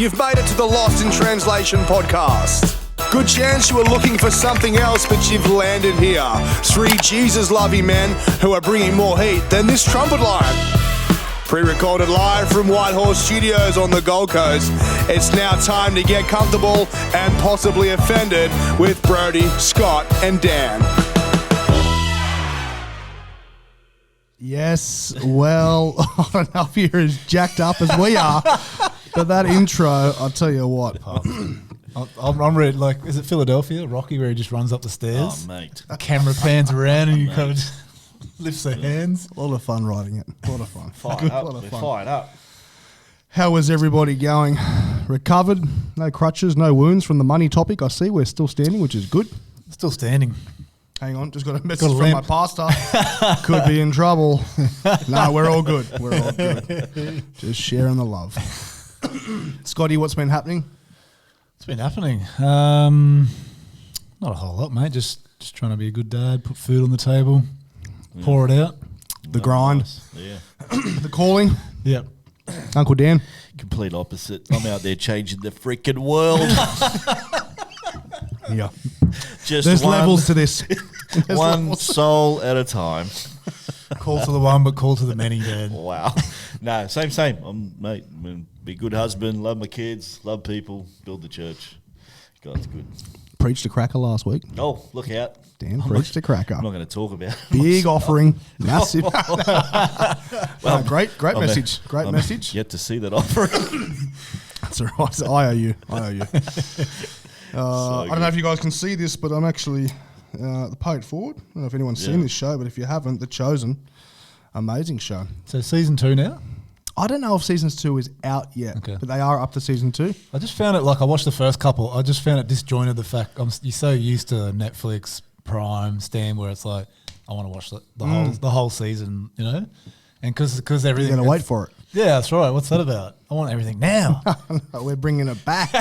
you've made it to the Lost in Translation podcast. Good chance you were looking for something else, but you've landed here. Three Jesus-loving men who are bringing more heat than this trumpet line. Pre-recorded live from Whitehorse Studios on the Gold Coast, it's now time to get comfortable and possibly offended with Brody, Scott, and Dan. Yes, well, I don't know if you're as jacked up as we are, but that intro, I'll tell you what. I'm ready. Like, is it Philadelphia, Rocky, where he just runs up the stairs? Oh, mate. The camera pans around and you kind of just lifts their hands. A lot of fun writing it. A lot of fun. We're fired up. How is everybody going? Recovered? No crutches, no wounds from the money topic. I see we're still standing, which is good. Still standing. Hang on, just got a message from my pastor. Could be in trouble. No, we're all good. We're all good. Just sharing the love. Scotty, what's been happening? It's been happening. Not a whole lot, mate. Just trying to be a good dad, put food on the table, pour it out. The grind. Nice. Yeah. The calling. Yep. Uncle Dan. Complete opposite. I'm out there changing the freaking world. Yeah. Just There's levels to this. One soul at a time. Call to the one, but call to the many, Dad. Wow. No, same. Mate, be a good husband, love my kids, love people, build the church. God's good. Preached a cracker last week. Oh, look out. Dan preached a cracker. I'm not going to talk about it. Big offering. Massive. Well, great message. Great message. Yet to see that offering. That's all right. I owe you. I don't know if you guys can see this, but I'm actually the Pay It Forward. I don't know if anyone's seen this show, but if you haven't, The Chosen, amazing show. So season 2 now? I don't know if season 2 is out yet, but they are up to season 2. I just found it, like, I watched the first couple. I just found it disjointed, the fact you're so used to Netflix, Prime, Stan, where it's like, I want to watch the whole season, you know? And because everything... You're going to wait for it. Yeah, that's right. What's that about? I want everything now. No, we're bringing it back.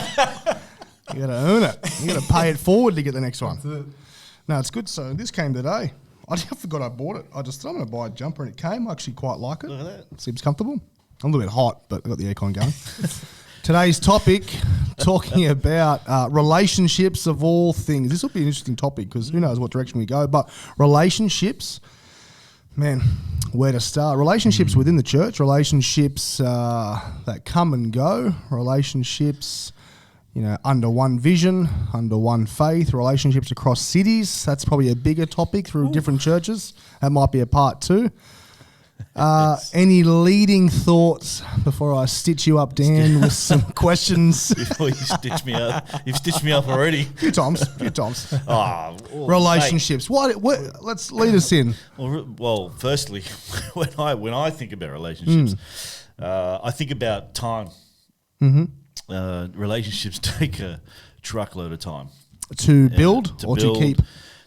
You got to earn it. You got to pay it forward to get the next one. That's it. No, it's good. So this came today. I forgot I bought it. I just thought I'm going to buy a jumper, and it came. I actually quite like it. Look at that. Seems comfortable. I'm a little bit hot, but I've got the aircon going. Today's topic, talking about relationships of all things. This will be an interesting topic because who knows what direction we go. But relationships, man, where to start? Relationships within the church, relationships that come and go, relationships, you know, under one vision, under one faith, relationships across cities. That's probably a bigger topic through different churches. That might be a part 2. Any leading thoughts before I stitch you up, Dan, with some questions? Before you stitch me up. You've stitched me up already. A few times. Oh, Relationships. What? Let's lead us in. Well, firstly, when I think about relationships, I think about time. Mm-hmm. Relationships take a truckload of time. To build to or build, to keep?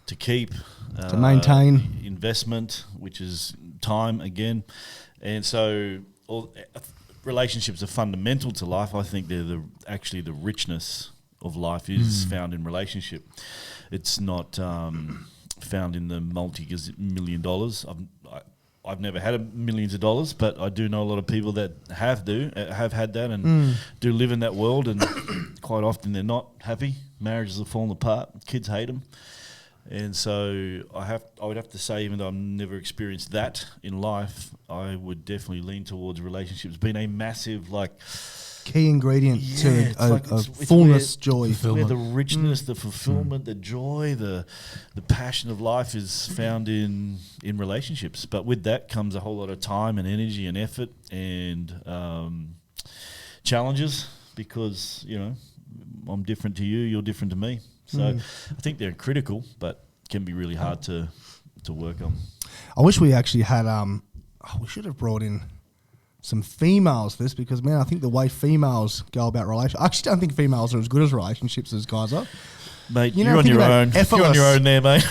To keep. To maintain. Investment, which is time again. And so relationships are fundamental to life. I think they're actually the richness of life is found in relationship. It's not found in the multi-million dollars. I've never had millions of dollars, but I do know a lot of people that have had that and do live in that world, and quite often they're not happy. Marriages are falling apart. Kids hate them. And so I would have to say, even though I've never experienced that in life, I would definitely lean towards relationships being a massive, key ingredient to a fullness, joy. Where the richness, the fulfillment, the joy, the passion of life is found in relationships. But with that comes a whole lot of time and energy and effort and challenges, because, you know, I'm different to you, you're different to me. So I think they're critical, but can be really hard to work on. I wish we actually had, we should have brought in some females for this, because, man, I think the way females go about relationships, I actually don't think females are as good as relationships as guys are. Mate, you're on your own. You're on your own there, mate.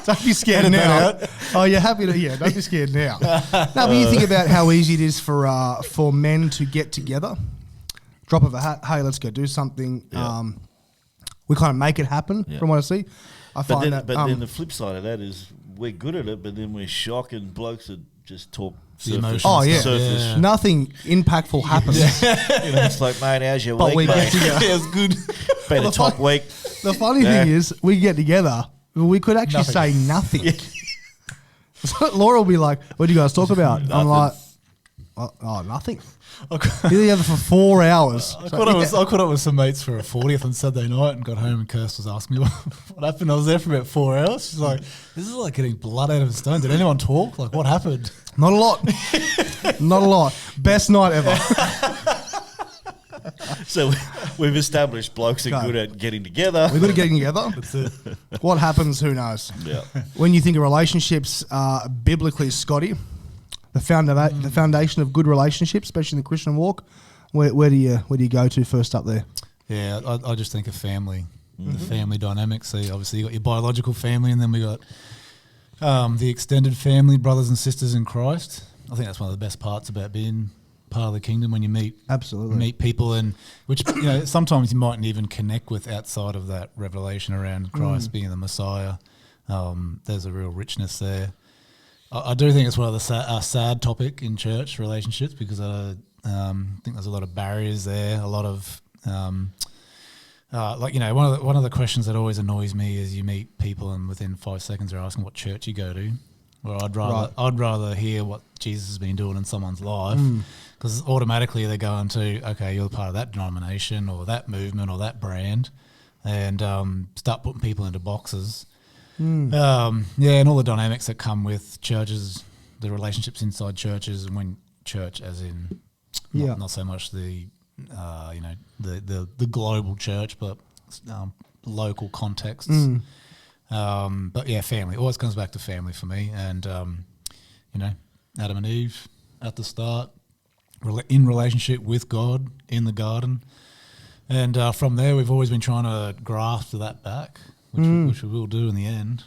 Don't be scared now. Oh, you're happy to, yeah, don't be scared now. No, but you think about how easy it is for men to get together, drop of a hat, hey, let's go do something. Yeah. We kind of make it happen, from what I see. But then the flip side of that is we're good at it, but then we're shocking blokes that just talk The emotions. Oh yeah, Surface. nothing impactful happens. It's like, mate, how's your But we week, get mate? together. Yeah, it's good. Been a top week. The funny Yeah. thing is, we get together, we could actually say nothing. So Laura will be like, "What do you guys talk about?" I'm like, "Oh, nothing." You're together for 4 hours. I caught up with some mates for a 40th on Saturday night and got home and Kirst was asking me what happened. I was there for about 4 hours. She's like, "This is like getting blood out of a stone. Did anyone talk? Like, what happened?" Not a lot. Not a lot. Best night ever. So we've established blokes are Go. good at getting together. We're good at getting together. That's it. What happens, who knows? Yeah. When you think of relationships, biblically, Scotty, the foundation of good relationships, especially in the Christian walk, where do you go to first up there? Yeah, I just think of family, the family dynamic. So obviously you got your biological family, and then we got the extended family, brothers and sisters in Christ. I think that's one of the best parts about being part of the kingdom, when you meet people, and which sometimes you mightn't even connect with outside of that revelation around Christ being the Messiah. There's a real richness there. I do think it's one of the sad topic in church relationships, because I think there's a lot of barriers there. A lot of one of the questions that always annoys me is you meet people and within 5 seconds they're asking what church you go to. Well, I'd rather hear what Jesus has been doing in someone's life, because automatically they're going to, okay, you're part of that denomination or that movement or that brand, and start putting people into boxes. And all the dynamics that come with churches, the relationships inside churches, and when church, as in not so much the global church, but local contexts. But yeah, family always comes back to family for me. And Adam and Eve at the start, in relationship with God in the garden, and from there we've always been trying to graft that back, which we will do in the end.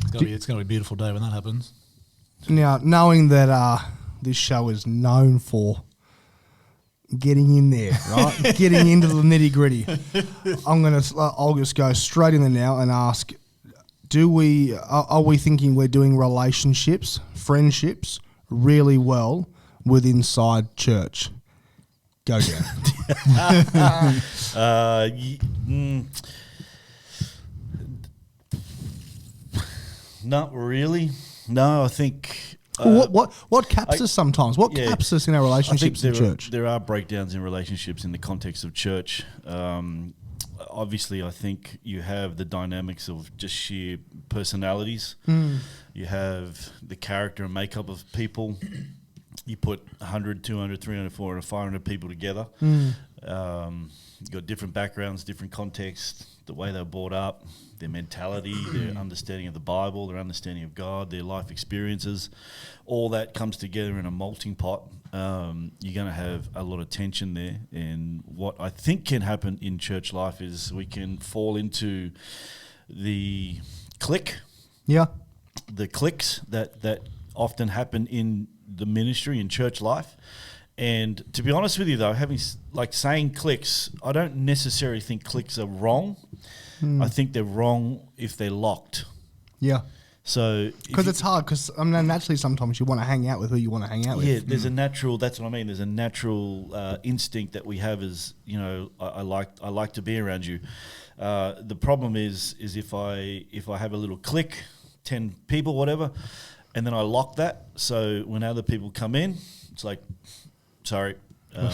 It's going to be a beautiful day when that happens. Now, knowing that this show is known for getting in there, right? Getting into the nitty gritty. I'll just go straight in there now and ask: are we thinking we're doing relationships, friendships really well with inside church? Go down. Not really. No, I think. What caps us sometimes? What caps us in our relationships in church? There are breakdowns in relationships in the context of church. Obviously, I think you have the dynamics of just sheer personalities. You have the character and makeup of people. You put 100, 200, 300, 400, 500 people together. You've got different backgrounds, different contexts, the way they were brought up, their mentality, their understanding of the Bible, their understanding of God, their life experiences. All that comes together in a melting pot. You're going to have a lot of tension there. And what I think can happen in church life is we can fall into the clique. Yeah. The cliques that often happen in the ministry and church life. And to be honest with you, though, saying cliques, I don't necessarily think cliques are wrong. I think they're wrong if they're locked. Yeah. So because it's hard, because naturally sometimes you want to hang out with who you want to hang out with. Yeah, there's a natural. That's what I mean. There's a natural instinct that we have as I like to be around you. The problem is if I have a little clique, 10 people, whatever, and then I lock that. So when other people come in, it's like, sorry,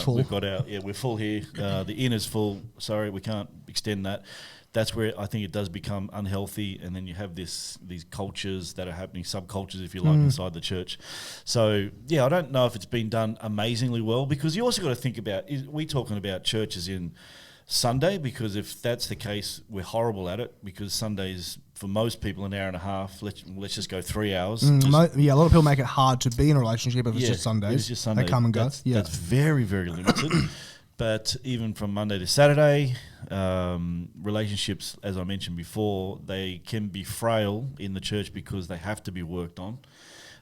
we've got we're full here. The inn is full. Sorry, we can't extend that. That's where I think it does become unhealthy, and then you have these cultures that are happening, subcultures, if you like, inside the church. So, I don't know if it's been done amazingly well, because you also got to think about, we talking about churches in Sunday? Because if that's the case, we're horrible at it, because Sunday's, for most people, an hour and a half. Let's just go 3 hours. A lot of people make it hard to be in a relationship if it's just Sundays. It's just Sunday. They come and go. That's very, very limited. But even from Monday to Saturday, relationships, as I mentioned before, they can be frail in the church because they have to be worked on.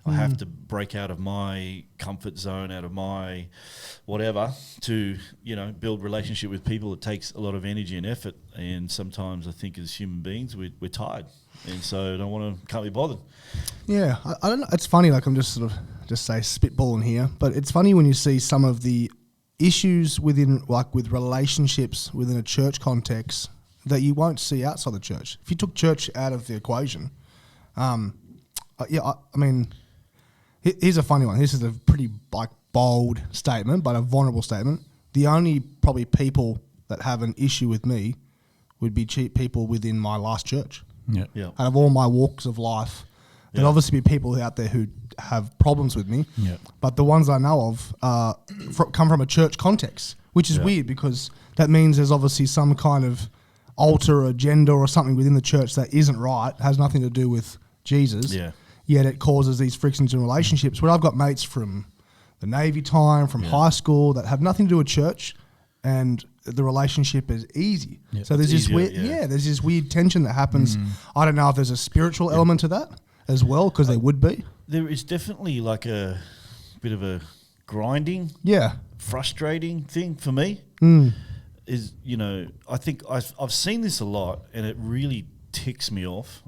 I have to break out of my comfort zone, out of my whatever, to, build relationship with people. It takes a lot of energy and effort, and sometimes I think as human beings we're tired, and so can't be bothered. Yeah, I don't know. It's funny, like I'm just sort of spitballing here, but it's funny when you see some of the issues with relationships within a church context that you won't see outside the church. If you took church out of the equation, here's a funny one. This is a pretty bold statement, but a vulnerable statement. The only probably people that have an issue with me would be people within my last church. Yeah. Yeah. Out of all my walks of life, there'd obviously be people out there who have problems with me. Yeah. But the ones I know of come from a church context, which is weird because that means there's obviously some kind of alter agenda or something within the church that isn't right, has nothing to do with Jesus. Yeah. Yet it causes these frictions in relationships. Where I've got mates from the Navy time, from high school, that have nothing to do with church, and the relationship is easy. Yeah. So there's It's this easier, weird, there's this weird tension that happens. I don't know if there's a spiritual element to that as well, because there would be. There is definitely like a bit of a grinding, Yeah. frustrating thing for me. Is, I think I've seen this a lot, and it really ticks me off.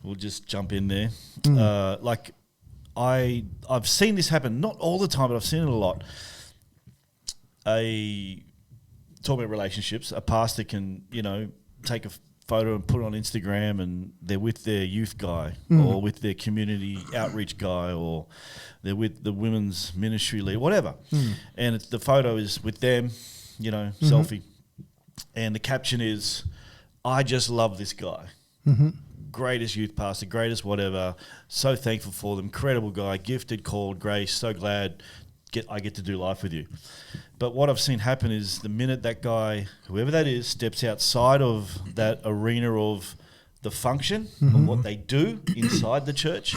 We'll just jump in there. I've seen this happen, not all the time, but I've seen it a lot. Talking about relationships, a pastor can, take a photo and put it on Instagram, and they're with their youth guy or with their community outreach guy, or they're with the women's ministry leader, whatever. And the photo is with them, selfie. And the caption is, "I just love this guy. Greatest youth pastor, greatest whatever. So thankful for them. Incredible guy, gifted, called, grace. So glad I get to do life with you." But what I've seen happen is the minute that guy, whoever that is, steps outside of that arena of the function of what they do inside the church,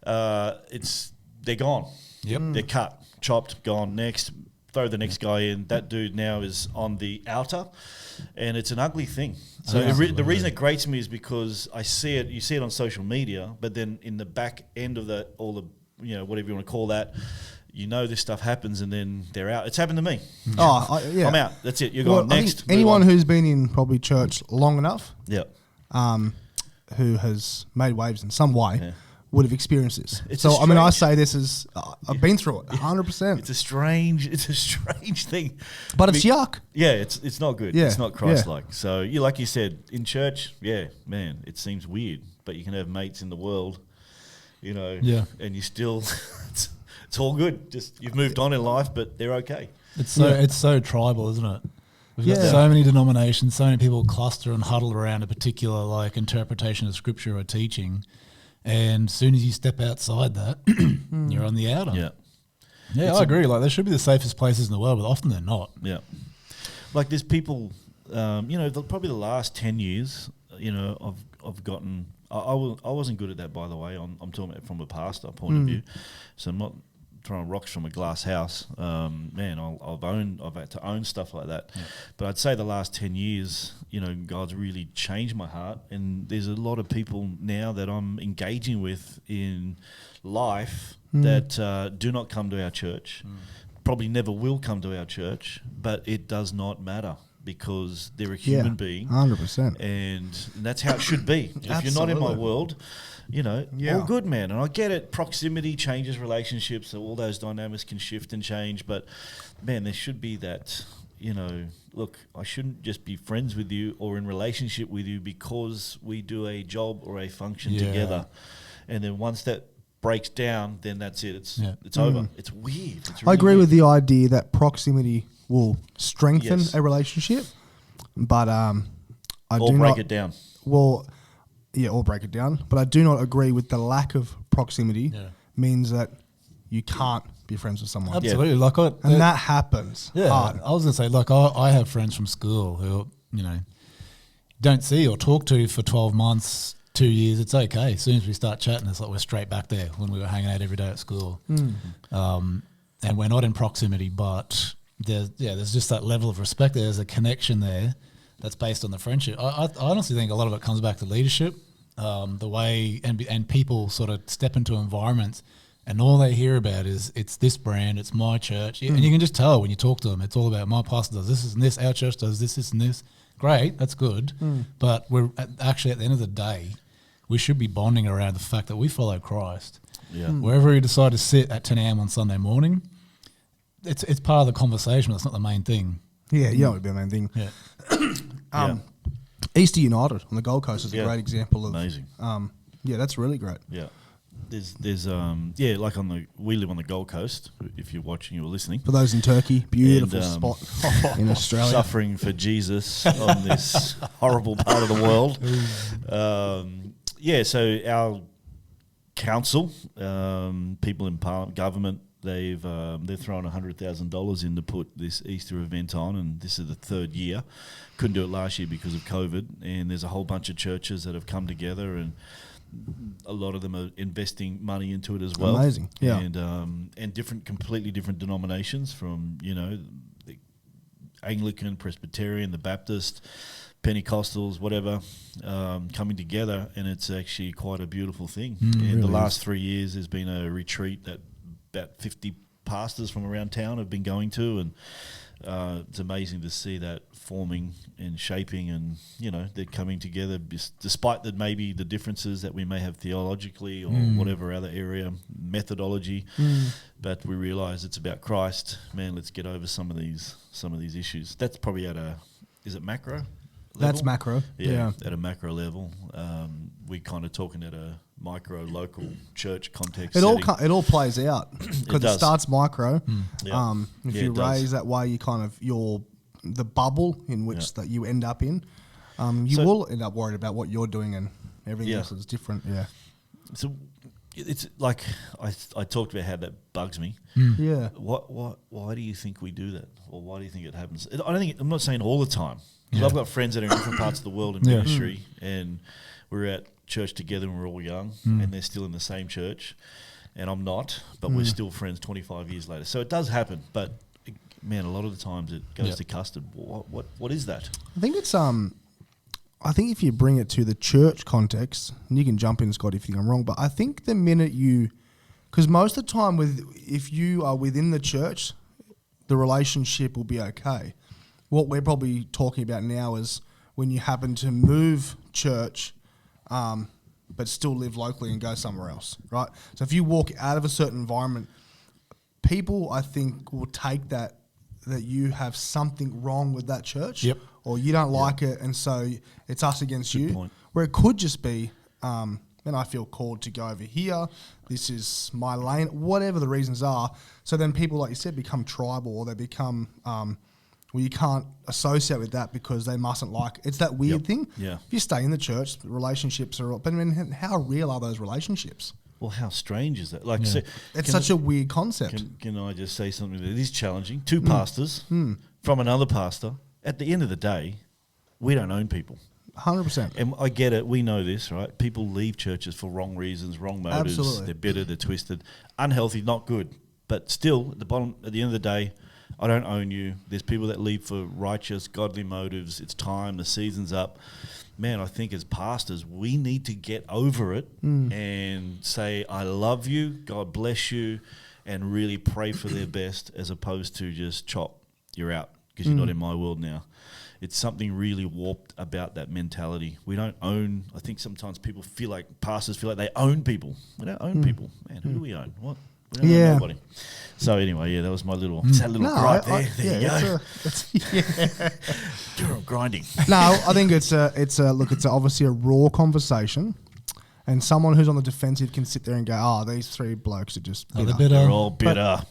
they're gone. Yep. They're cut, chopped, gone. Next, throw the next guy in. That dude now is on the outer, and it's an ugly thing. So the reason it grates me is because I see it. You see it on social media, but then in the back end of that, all the whatever you want to call that, this stuff happens, and then they're out. It's happened to me. Yeah. I'm out. That's it. You're gone. I Next. think anyone who's been in probably church long enough, Yeah. who has made waves in some way, Yeah. would have experienced this. It's So a I mean, I strange- say this is I've been through it 100%. It's a strange thing. But it's yuck. Yeah, it's not good. Yeah, It's not Christ-like. So like you said, in church, man, it seems weird. But you can have mates in the world, Yeah. and you still, it's all good. Just you've moved on in life, but they're okay. It's so tribal, isn't it? We've got Yeah. so many denominations, so many people cluster and huddle around a particular interpretation of scripture or teaching, and as soon as you step outside that, you're on the outer. Yeah. Yeah, I agree. They should be the safest places in the world, but often they're not. Yeah. Like there's people, probably the last 10 years, I've gotten, I wasn't good at that, by the way. I'm talking about from a pastor point of view. So I'm not throwing rocks from a glass house. I've had to own stuff like that. Yeah. But I'd say the last 10 years, God's really changed my heart. And there's a lot of people now that I'm engaging with in life that do not come to our church, probably never will come to our church, but it does not matter because they're a human being. 100%. And that's how it should be. If you're not in my world, all good, man. And I get it. Proximity changes relationships. So all those dynamics can shift and change. But, man, there should be that, look, I shouldn't just be friends with you or in relationship with you because we do a job or a function together. And then once that breaks down, then that's it. It's over. It's weird. It's really I agree weird. with the idea that proximity will strengthen a relationship, but Or break it down. Well, yeah, or break it down. But I do not agree with the lack of proximity means that you can't be friends with someone. Absolutely. And that happens hard. I was going to say, I have friends from school who, don't see or talk to for 12 months, 2 years. It's okay. As soon as we start chatting, it's like we're straight back there when we were hanging out every day at school. And we're not in proximity, but there's just that level of respect. There's a connection there that's based on the friendship. I honestly think a lot of it comes back to leadership. the way and people sort of step into environments and all they hear about is it's this brand, it's my church. And you can just tell when you talk to them, it's all about my pastor does this and this, our church does this and this. Great, that's good. But we're actually at the end of the day, we should be bonding around the fact that we follow Christ. Yeah. Wherever you decide to sit at 10 a.m. on Sunday morning, it's part of the conversation, but it's not the main thing. Yeah, you know, it would be the main thing. Yeah. Easter United on the Gold Coast is a Yeah. great example of Amazing. Yeah, that's really great. Yeah. There's like we live on the Gold Coast. If you're watching or listening, For those in Turkey, beautiful And, spot in Australia. suffering for Jesus on this horrible part of the world. So our council, people in parliament, government, they're throwing $100,000 in to put this Easter event on, and this is the third year. Couldn't do it last year because of COVID, and there's a whole bunch of churches that have come together, and a lot of them are investing money into it as well. Amazing, yeah. And completely different denominations from the Anglican, Presbyterian, the Baptist, Pentecostals, whatever, coming together, and it's actually quite a beautiful thing. And really the last 3 years, there's been a retreat that about 50 pastors from around town have been going to, and it's amazing to see that forming and shaping, and they're coming together despite maybe the differences that we may have theologically or whatever other area methodology, but we realise it's about Christ. Man, let's get over some of these issues. That's probably is it macro? That's level? macro. Yeah. At a macro level, we're kind of talking at a micro local church context. It setting. all plays out because it does. starts micro. Yeah. If Yeah, you it does. raise that way, you kind of the bubble in which that you end up in. You So- will end up worried about what you're doing, and everything Yeah. else is different. Yeah. So it's like I talked about how that bugs me. Yeah. Why do you think we do that, or why do you think it happens? I'm not saying all the time. 'Cause I've got friends that are in different parts of the world in ministry, and we're at church together when we're all young, and they're still in the same church, and I'm not, but we're still friends 25 years later. So it does happen, but man, a lot of the times it goes to custard. What is that? I think it's I think if you bring it to the church context, and you can jump in, Scott, if you think I'm wrong, but I think the minute because most of the time if you are within the church, the relationship will be okay. What we're probably talking about now is when you happen to move church, but still live locally and go somewhere else, right? So if you walk out of a certain environment, people, I think, will take that you have something wrong with that church, Yep. or you don't like it, and so it's us against Good you. point. Where it could just be, and I feel called to go over here. This is my lane, whatever the reasons are. So then people, like you said, become tribal, or they become, you can't associate with that because they mustn't like. It's that weird thing. Yeah. If you stay in the church, relationships are. But I mean, how real are those relationships? Well, how strange is that? Like, Yeah. It's such a weird concept. Can I just say something that is challenging? Two pastors from another pastor. At the end of the day, we don't own people. 100%. And I get it. We know this, right? People leave churches for wrong reasons, wrong motives. Absolutely. They're bitter, they're twisted, unhealthy, not good. But still, at the end of the day, I don't own you. There's people that leave for righteous, godly motives. It's time. The season's up. Man, I think as pastors, we need to get over it and say, I love you, God bless you, and really pray for their best, as opposed to just chop, you're out because you're not in my world now. It's something really warped about that mentality. We don't own. I think sometimes pastors feel like they own people. We don't own people. Man, who do we own? What? We don't own nobody. So anyway, that was my little, that little gripe there. There you go. You're grinding. No, I think it's obviously a raw conversation, and someone who's on the defensive can sit there and go, "Oh, these three blokes are just bitter." They're all bitter.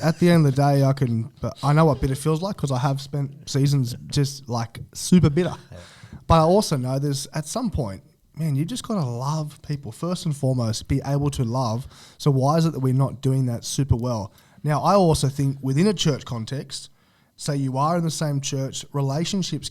At the end of the day, but I know what bitter feels like because I have spent seasons just like super bitter. But I also know there's at some point, man, you just got to love people first and foremost, be able to love. So why is it that we're not doing that super well? Now, I also think within a church context, say you are in the same church, relationships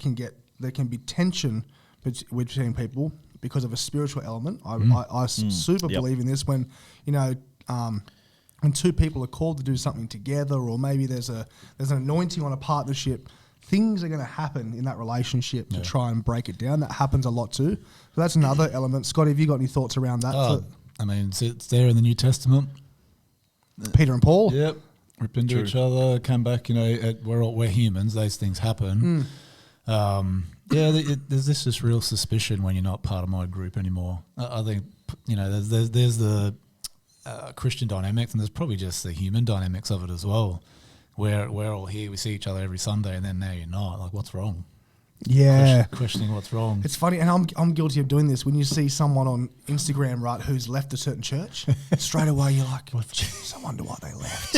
there can be tension between people because of a spiritual element. I super believe in this when, when two people are called to do something together, or maybe there's an anointing on a partnership. things are going to happen in that relationship to try and break it down. That happens a lot too. So that's another element. Scotty, have you got any thoughts around that? I mean, it's there in the New Testament. Peter and Paul? Yep. Rip into each other, come back, we're humans, those things happen. There's this just real suspicion when you're not part of my group anymore. I think, there's the Christian dynamics, and there's probably just the human dynamics of it as well. We're all here, we see each other every Sunday, and then now you're not. Like, what's wrong? Yeah. Questioning what's wrong. It's funny, and I'm guilty of doing this. When you see someone on Instagram, right, who's left a certain church, straight away you're like, jeez, I wonder why they left.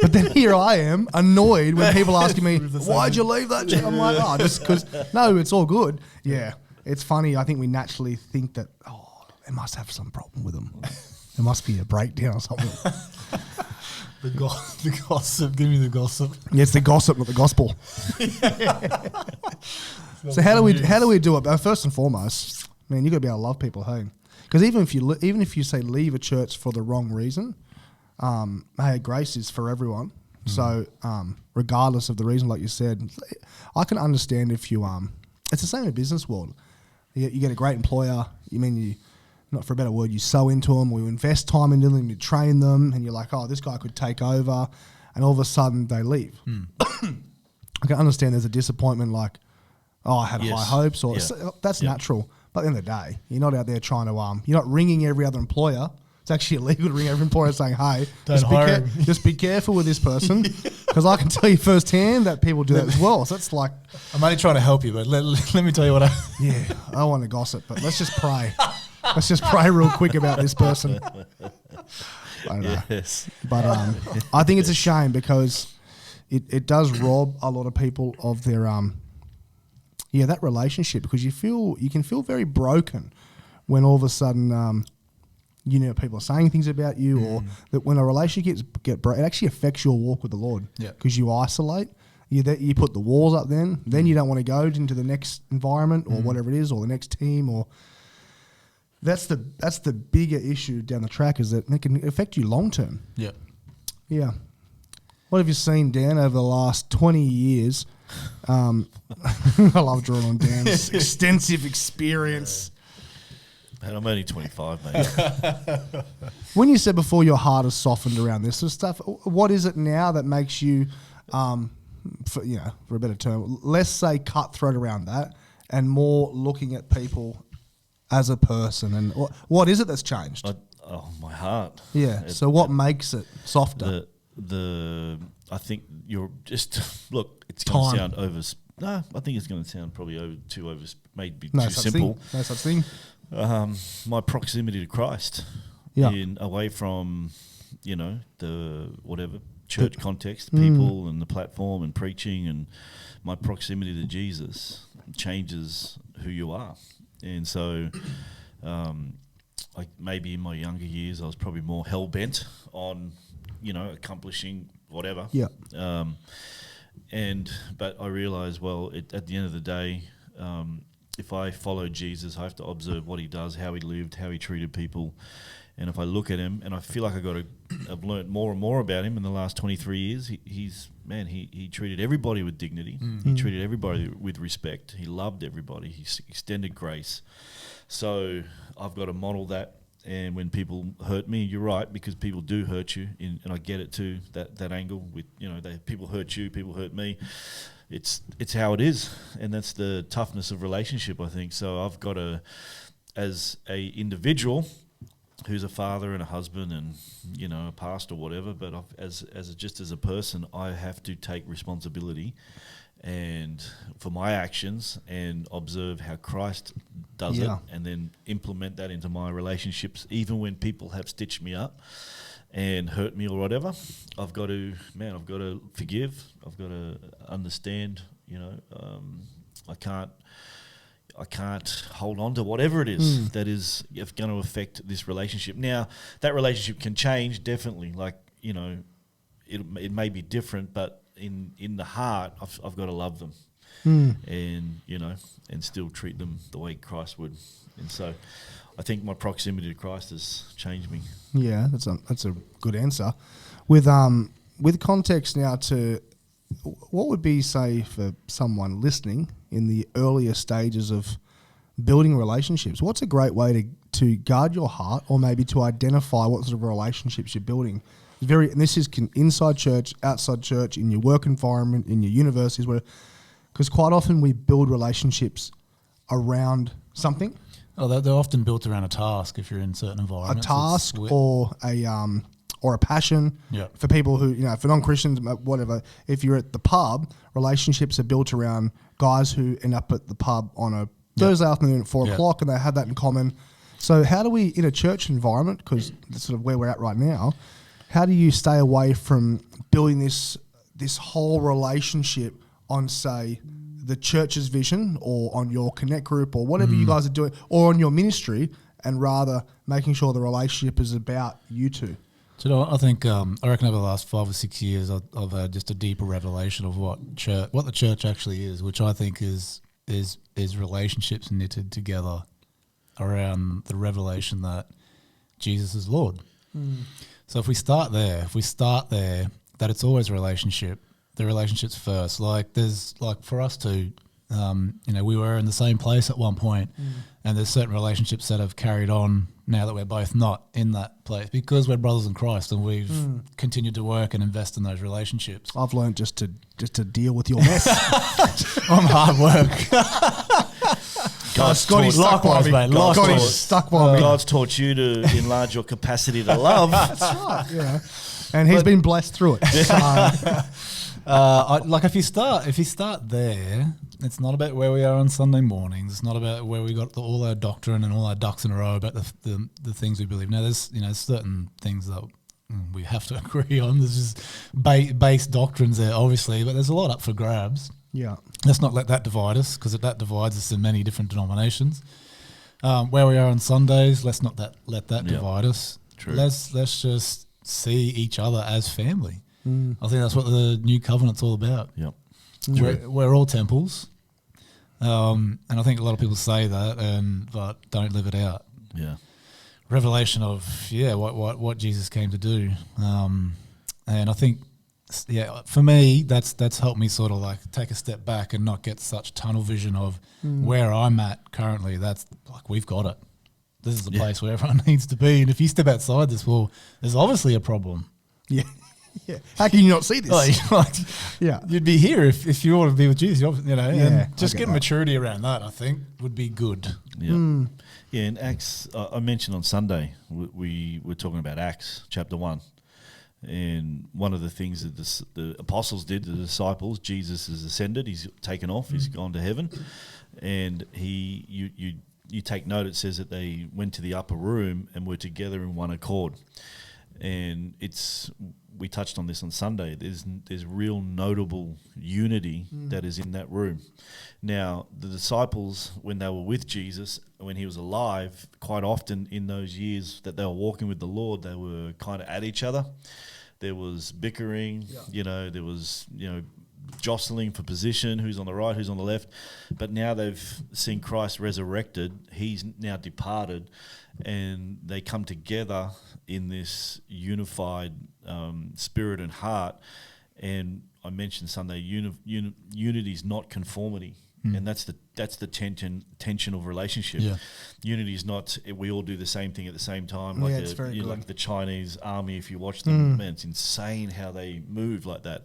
But then here I am, annoyed when people asking me, why'd you leave that church? I'm like, oh, just because, no, it's all good. Yeah, it's funny. I think we naturally think that, they must have some problem with them. There must be a breakdown or something. The gossip, give me the gossip. Yeah, it's the gossip, not the gospel. So how do we do it? First and foremost, man, you got to be able to love people, hey. Because even if you say leave a church for the wrong reason, hey, grace is for everyone. So regardless of the reason, like you said, I can understand if you it's the same in the business world. You get a great employer. Not for a better word, you sow into them, or you invest time into them, you train them, and you're like, oh, this guy could take over, and all of a sudden they leave. I can understand there's a disappointment, like, oh, I had high hopes, or that's natural. But at the end of the day, you're not out there trying to, you're not ringing every other employer. It's actually illegal to ring every employer saying, hey, just be careful with this person, because I can tell you firsthand that people do that as well. So it's like, I'm only trying to help you, but let me tell you what yeah, I don't want to gossip, but let's just pray. Let's just pray real quick about this person. I don't know. Yes. But I think it's a shame, because it does rob a lot of people of their that relationship, because you can feel very broken when all of a sudden people are saying things about you, or that when a relationship get broken, it actually affects your walk with the Lord, because you isolate. You put the walls up, then you don't want to go into the next environment or whatever it is, or the next team, or that's the bigger issue down the track, is that it can affect you long term. Yeah. Yeah. What have you seen, Dan, over the last 20 years? I love drawing on Dan's extensive experience. And I'm only 25, mate. When you said before your heart is softened around this sort of stuff, what is it now that makes you, for a better term, less say cutthroat around that, and more looking at people as a person? And what is it that's changed? My heart. Yeah. So what makes it softer? I think you're just look. It's going to sound over. No, I think it's going to sound probably too maybe too simple. No such thing. My proximity to Christ, away from the whatever church context, people and the platform and preaching, and my proximity to Jesus changes who you are. And so, maybe in my younger years, I was probably more hell bent on, accomplishing whatever. Yeah. But I realised, at the end of the day, if I follow Jesus, I have to observe what he does, how he lived, how he treated people. And if I look at him, and I feel like I've learned more and more about him in the last 23 years. He treated everybody with dignity. He treated everybody with respect. He loved everybody. He extended grace. So I've got to model that. And when people hurt me, you're right, because people do hurt you, and I get it too. That angle with people hurt you, people hurt me. It's how it is, and that's the toughness of relationship, I think. So I've got to, as a individual who's a father and a husband and a pastor or whatever, but as a person, I have to take responsibility and for my actions and observe how Christ does it, and then implement that into my relationships, even when people have stitched me up and hurt me or whatever. I've got to forgive. I've got to understand. I can't hold on to whatever it is that is going to affect this relationship. Now, that relationship can change, definitely. It may be different, but in the heart, I've got to love them, and still treat them the way Christ would. And so, I think my proximity to Christ has changed me. Yeah, that's a good answer. With context now to what would be, say, for someone listening in the earlier stages of building relationships? What's a great way to guard your heart, or maybe to identify what sort of relationships you're building? And this is inside church, outside church, in your work environment, in your universities, because quite often we build relationships around something. Oh, they're often built around a task if you're in certain environments. A task or a passion. Yeah. For people who, for non-Christians, whatever, if you're at the pub, relationships are built around guys who end up at the pub on a Thursday afternoon at 4 o'clock, and they have that in common. So how do we, in a church environment, because that's sort of where we're at right now, how do you stay away from building this whole relationship on, say, the church's vision, or on your connect group, or whatever you guys are doing, or on your ministry, and rather making sure the relationship is about you two? So I think I reckon over the last 5 or 6 years, I've had just a deeper revelation of what the church actually is, which I think is relationships knitted together around the revelation that Jesus is Lord. So if we start there, that it's always a relationship. The relationship's first. Like for us two, we were in the same place at one point, and there's certain relationships that have carried on now that we're both not in that place because we're brothers in Christ, and we've continued to work and invest in those relationships. I've learned just to deal with your mess. I'm hard work. God's Scotty's stuck by me. God's stuck by me. God's taught you to enlarge your capacity to love. That's right. And he's been blessed through it. If you start there, it's not about where we are on Sunday mornings. It's not about where we got all our doctrine and all our ducks in a row about the things we believe. Now, there's certain things that we have to agree on. There's just base doctrines there, obviously, but there's a lot up for grabs. Yeah. Let's not let that divide us, because that divides us in many different denominations. Where we are on Sundays, let's not let that divide us. True. Let's just see each other as family. I think that's what the new covenant's all about. Yep. We're all temples, and I think a lot of people say that, but don't live it out. Yeah. Revelation of what Jesus came to do, and I think for me that's helped me sort of like take a step back and not get such tunnel vision of where I'm at currently. That's like, we've got it. This is the place where everyone needs to be, and if you step outside this, well, there's obviously a problem. Yeah. Yeah. How can you not see this? You'd be here if you want to be with Jesus, and just get getting that. maturity around that, I think, would be good. Yeah. Yeah, in Acts, I mentioned on Sunday, we were talking about Acts chapter 1. And one of the things that the apostles did, the disciples, Jesus has ascended, he's taken off, he's gone to heaven. And you take note, it says that they went to the upper room and were together in one accord. And we touched on this on Sunday. There's real notable unity that is in that room. Now, the disciples, when they were with Jesus, when he was alive, quite often in those years that they were walking with the Lord, they were kind of at each other. There was bickering, there was, jostling for position, who's on the right, who's on the left. But now they've seen Christ resurrected. He's now departed, and they come together in this unified spirit and heart. And I mentioned Sunday, unity is not conformity. And that's the tension of relationship. Yeah. Unity is not we all do the same thing at the same time. Like it's very good. Like the Chinese army, if you watch them, man, it's insane how they move like that.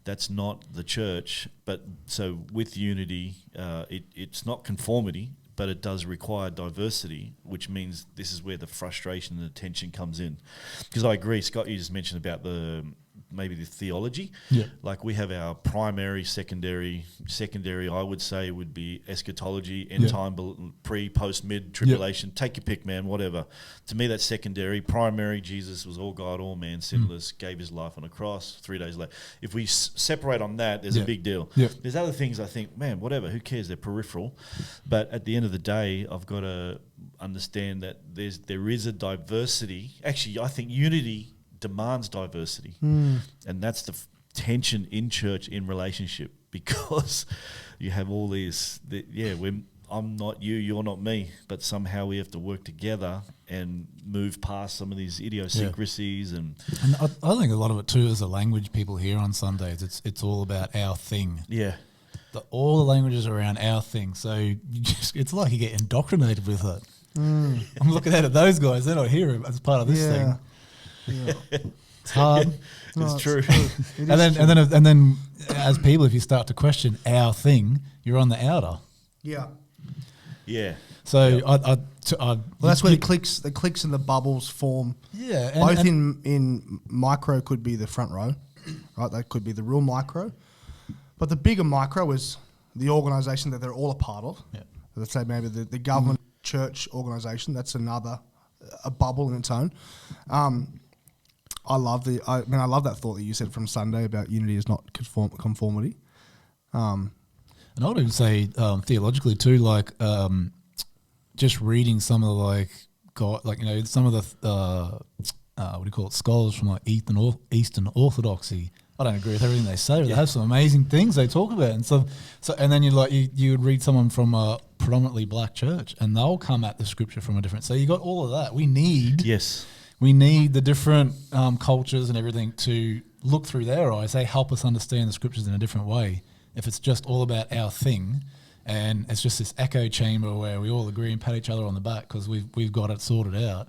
That's not the church. But so with unity, it's not conformity, but it does require diversity, which means this is where the frustration and the tension comes in. Because I agree, Scott, you just mentioned about maybe the theology. Yeah. Like we have our primary, secondary I would say would be eschatology, end time, pre, post, mid, tribulation. Take your pick, man, whatever. To me, that's secondary. Primary, Jesus was all God, all man, sinless, gave his life on a cross 3 days later. If we separate on that, there's a big deal. Yeah. There's other things I think, man, whatever, who cares? They're peripheral. But at the end of the day, I've got to understand that there is a diversity. Actually, I think unity demands diversity, and that's the tension in church, in relationship, because you have all these I'm not you, you're not me, but somehow we have to work together and move past some of these idiosyncrasies. And I think a lot of it too is the language people hear on Sundays. It's all about our thing. yeah, All the languages are around our thing. So it's like you get indoctrinated with it. I'm looking at those guys; they're not here as part of this thing. Yeah. It's hard. No, it's true. It and is then, as people, if you start to question our thing, you're on the outer. Yeah. Yeah. So Well, that's where the clicks and the bubbles form. Yeah, Both in micro could be the front row, right? That could be the real micro. But the bigger micro is the organisation that they're all a part of. Yeah. Let's say maybe the government, church organisation. That's a bubble in its own. I love that thought that you said from Sunday about unity is not conformity. And I would even say theologically too, like just reading some of some of the what do you call it, scholars from like Eastern Orthodoxy. I don't agree with everything they say, but they have some amazing things they talk about. And so and then you would read someone from a predominantly black church, and they'll come at the scripture from a different. So you got all of that. We need the different cultures and everything to look through their eyes. They help us understand the scriptures in a different way. If it's just all about our thing, and it's just this echo chamber where we all agree and pat each other on the back because we've got it sorted out.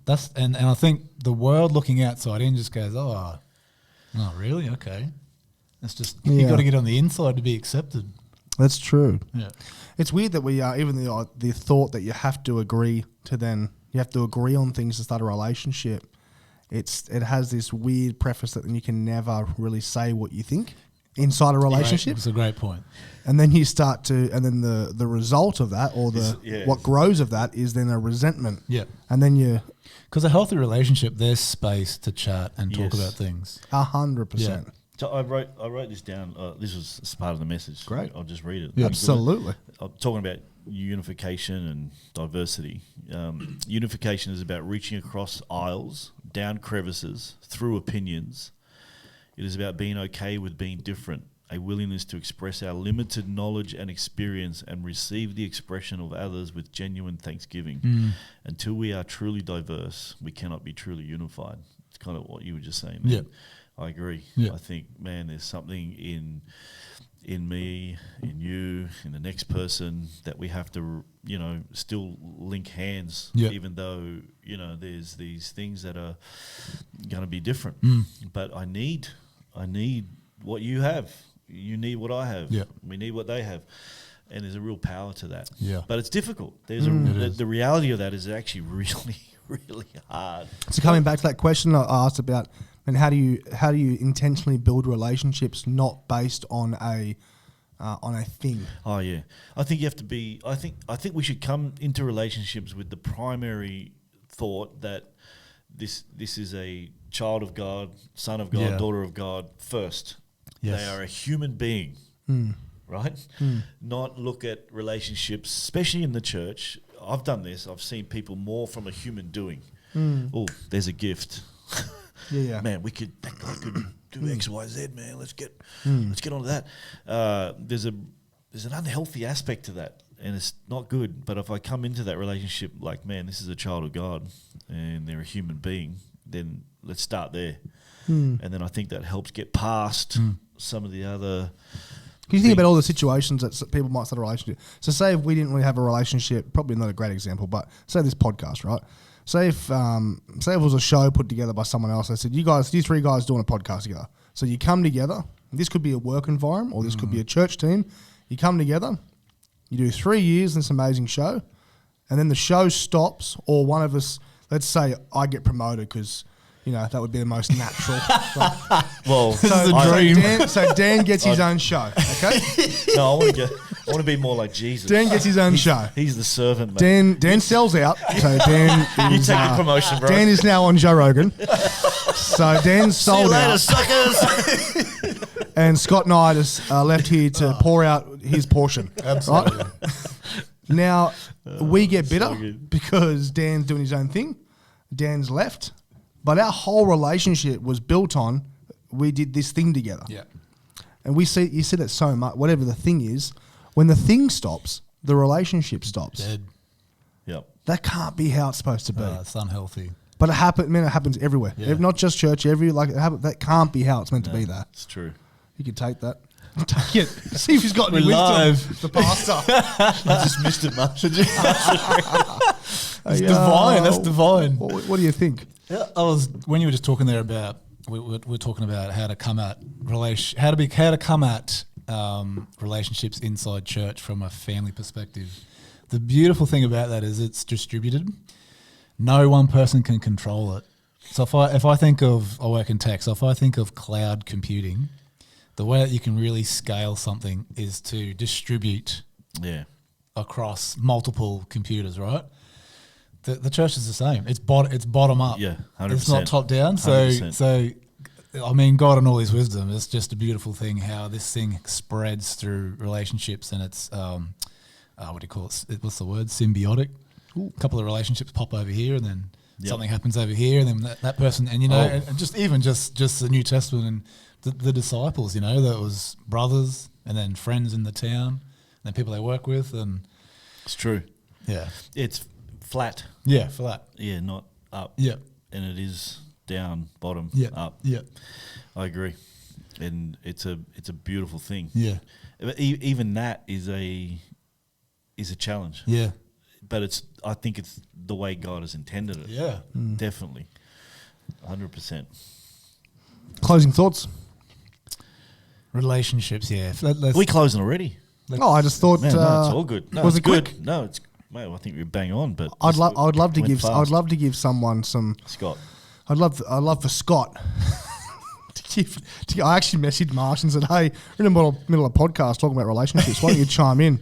That's and I think the world looking outside in just goes, oh, really? Okay. It's just you got to get on the inside to be accepted. That's true. Yeah, it's weird that we are even the thought that you have to agree on things to start a relationship. It has this weird preface that you can never really say what you think inside a relationship. It's a great point. And then you start to, and then the result of that, or what grows of that, is then a resentment. Yeah, and then because a healthy relationship, there's space to chat and talk about things. 100%. So I wrote this down. This was as part of the message. Great. I'll just read it. Yeah, absolutely. I'm talking about unification and diversity. Unification is about reaching across aisles, down crevices, through opinions. It is about being okay with being different, a willingness to express our limited knowledge and experience and receive the expression of others with genuine thanksgiving. Until we are truly diverse, we cannot be truly unified. It's kind of what you were just saying. Yeah. I agree. Yeah. I think, man, there's something in me, in you, in the next person that we have to, still link hands, even though, there's these things that are going to be different. But I need what you have. You need what I have. Yeah. We need what they have. And there's a real power to that. Yeah. But it's difficult. There's the reality of that is actually really, really hard. So coming back to that question I asked about, and how do you intentionally build relationships not based on a thing? Oh yeah, I think you have to be. I think we should come into relationships with the primary thought that this is a child of God, son of God, daughter of God first. Yes. They are a human being, right? Not look at relationships, especially in the church. I've done this. I've seen people more from a human doing. Oh, there's a gift. Man, that guy could do X, Y, Z. Man, let's get onto that. There's an unhealthy aspect to that, and it's not good. But if I come into that relationship like, man, this is a child of God, and they're a human being, then let's start there. And then I think that helps get past some of the other. Can you think about all the situations that people might start a relationship? So say if we didn't really have a relationship, probably not a great example, but say this podcast, right? Say if it was a show put together by someone else. I said, you three guys doing a podcast together. So you come together. This could be a work environment, or this could be a church team. You come together. You do 3 years in this amazing show, and then the show stops, or one of us, let's say I get promoted because, that would be the most natural. Right? Well, this is a dream. So Dan gets his own show, okay? No, I want to be more like Jesus. Dan gets his own show. He's the servant, man. Dan sells out. So Dan you take the promotion, bro. Dan is now on Joe Rogan. So Dan's sold out. See you later, suckers. And Scott Knight is left here to pour out his portion. Absolutely. Right? Now, we get bitter because Dan's doing his own thing. Dan's left. But our whole relationship was built on we did this thing together. Yeah. And you see that so much, whatever the thing is, when the thing stops, the relationship stops. Dead. Yep. That can't be how it's supposed to be. It's unhealthy. But it happens everywhere. Yeah. Not just church. That can't be how it's meant to be. That It's true. you can take that. Take it. See if he's got any We're wisdom. live. The pastor. I just missed it much. It's divine. That's divine. What do you think? Yeah, when you were just talking there about we're talking about how to come at relationships inside church from a family perspective. The beautiful thing about that is it's distributed. No one person can control it. So if I think of, I work in tech, so if I think of cloud computing, the way that you can really scale something is to distribute across multiple computers, right? The church is the same. It's bottom up. Yeah, 100%. It's not top down. So I mean, God and all His wisdom, it's just a beautiful thing how this thing spreads through relationships, and it's what do you call it? What's the word? Symbiotic. A couple of relationships pop over here, and then something happens over here, and then that person, and and just the New Testament and the disciples, that was brothers, and then friends in the town, and then people they work with, and It's true. yeah, It's flat. yeah, for that, Yeah, not up. yeah, And it is down, bottom, yeah, up. yeah, I agree. And it's a beautiful thing. yeah, But even that is a challenge. yeah, But I think it's the way God has intended it. yeah. Definitely. 100%. Closing thoughts. Relationships, yeah. We closing already. Oh, I just thought. Man, no, it's all good. No, was it's it good. quick? No, it's mate. I think we're bang on. But I'd love to went give. fast. I'd love to give someone some. Scott. I'd love for Scott to give. I actually messaged Marsh and said, "Hey, we're in the middle of a podcast talking about relationships. Why don't you chime in?"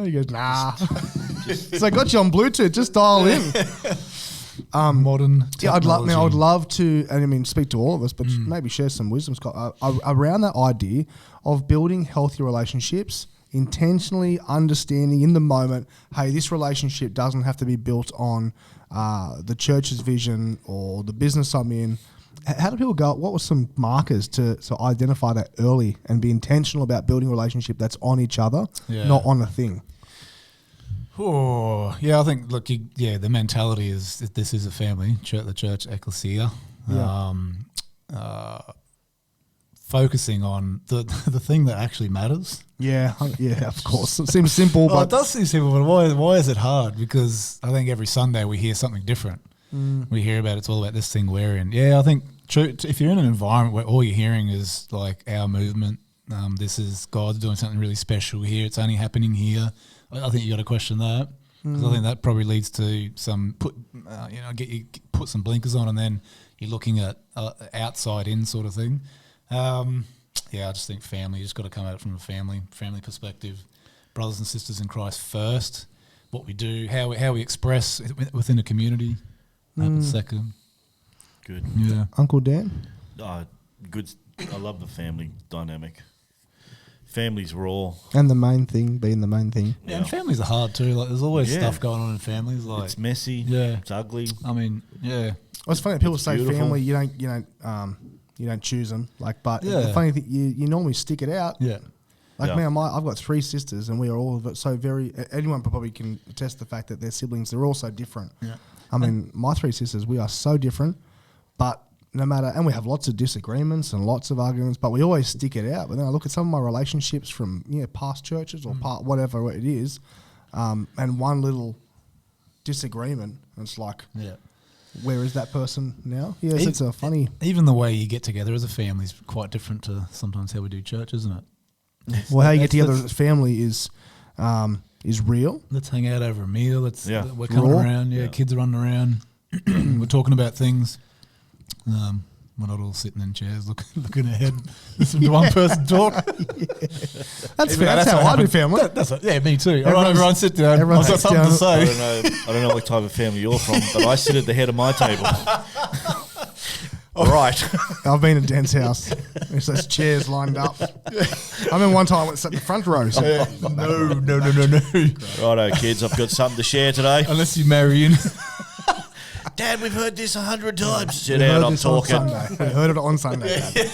He goes, "Nah." So I got you on Bluetooth. Just dial in. Modern Yeah, I'd technology. love to, and I mean, speak to all of us, but maybe share some wisdom, Scott, around that idea of building healthy relationships, intentionally understanding in the moment, hey, this relationship doesn't have to be built on the church's vision or the business I'm in. How do people go? What were some markers to identify that early and be intentional about building a relationship that's on each other, not on a thing? Oh, yeah, I think, look, the mentality is that this is a family, the church, ecclesia. Yeah. Focusing on the thing that actually matters. Yeah, of course. It seems simple, Well, but it does seem simple, but why is it hard? Because I think every Sunday we hear something different. We hear about it's all about this thing we're in. Yeah, I think if you're in an environment where all you're hearing is like our movement, this is God's doing something really special here, it's only happening here, I think you got to question that, because I think that probably leads to some put some blinkers on, and then you're looking at outside in sort of thing. I just think family. You just got to come at it from a family perspective. Brothers and sisters in Christ first. What we do, how we express within a community. Happens second. Good. Yeah. Uncle Dan? Good. I love the family dynamic. Families raw. And the main thing being the main thing. Yeah, and families are hard too. Like, there's always stuff going on in families. Like, It's messy. Yeah. It's ugly. I mean, yeah. Well, it's funny that people It's say beautiful. family. You don't choose them. Like, but the Yeah. funny thing, you normally stick it out. Yeah. Like Yeah. me, I've got 3 sisters, and we are all so very. Anyone probably can attest the fact that their siblings, they're all so different. Yeah. I mean, my 3 sisters, we are so different, but no matter, and we have lots of disagreements and lots of arguments, but we always stick it out. But then I look at some of my relationships from past churches or part whatever it is, and one little disagreement, and it's like, Yeah. where is that person now? Yes, it's a funny. Even the way you get together as a family is quite different to sometimes how we do church, isn't it? Well, how you get That's- together that's- as a family is real. Let's hang out over a meal. Yeah. We're coming Raw. around. Yeah, kids are running around. We're talking about things. We're not all sitting in chairs looking ahead, listening to one person talk. That's how I do family. Yeah, me too. All right, everyone sit down. everyone I've got sits something to down. say. I don't know what type of family you're from, but I sit at the head of my table. Right. I've been in Dan's house. There's those chairs lined up. I remember one time I went and sat in the front row. So No. Righto, kids. I've got something to share today. Unless you marry in. Dad, we've heard this 100 times. Sit we down, heard I'm this on talking. Sunday. We heard it on Sunday. Dad.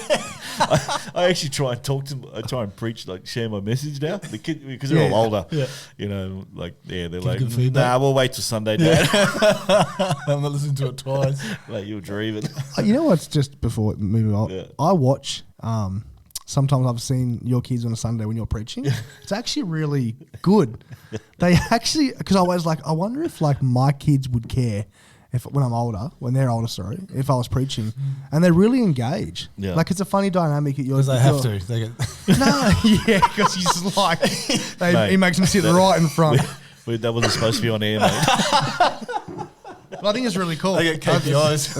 I actually try and talk to them. I try and preach, like share my message now. The kid, because they're all older. Yeah. You know, like they're Give like, good feedback. nah, we'll wait till Sunday, Dad. I'm not listening to it twice. Like you'll dream it. You know what's just before moving on? Yeah. I watch. Sometimes I've seen your kids on a Sunday when you're preaching. It's actually really good. They actually, because I always like, I wonder if like my kids would care if when I'm older, when they're older, sorry, if I was preaching, and they really engage. Yeah. Like it's a funny dynamic at yours. Because they have to. They get No, yeah, because he's like, Mate, he makes them sit right in front. That wasn't supposed to be on air, mate. But I think it's really cool. they get KPIs.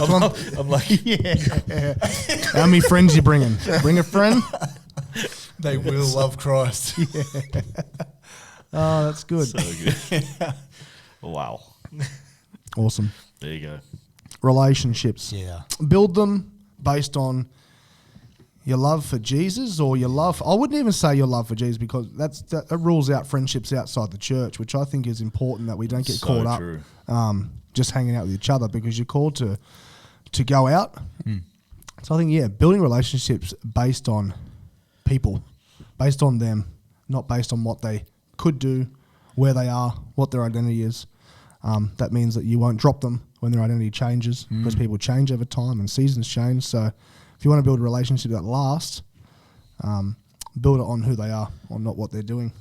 I'm like, Yeah. How many friends you bringing? Bring a friend. They will love Christ. Oh, that's good. so good. Wow. Awesome. There you go. Relationships. Yeah. Build them based on your love for Jesus or your love. I wouldn't even say your love for Jesus because that rules out friendships outside the church, which I think is important that we don't get So caught up true. just hanging out with each other because you're called to go out. So I think, building relationships based on people, based on them, not based on what they could do, where they are, what their identity is. That means that you won't drop them when their identity changes because people change over time and seasons change. So if you want to build a relationship that lasts, build it on who they are, on not what they're doing.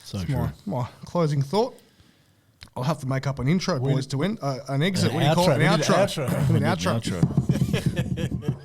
So That's true. my closing thought. I'll have to make up an intro, boys, to win. An exit. An What do you call it? outro. An We need an outro. outro. Give me an Outro. outro.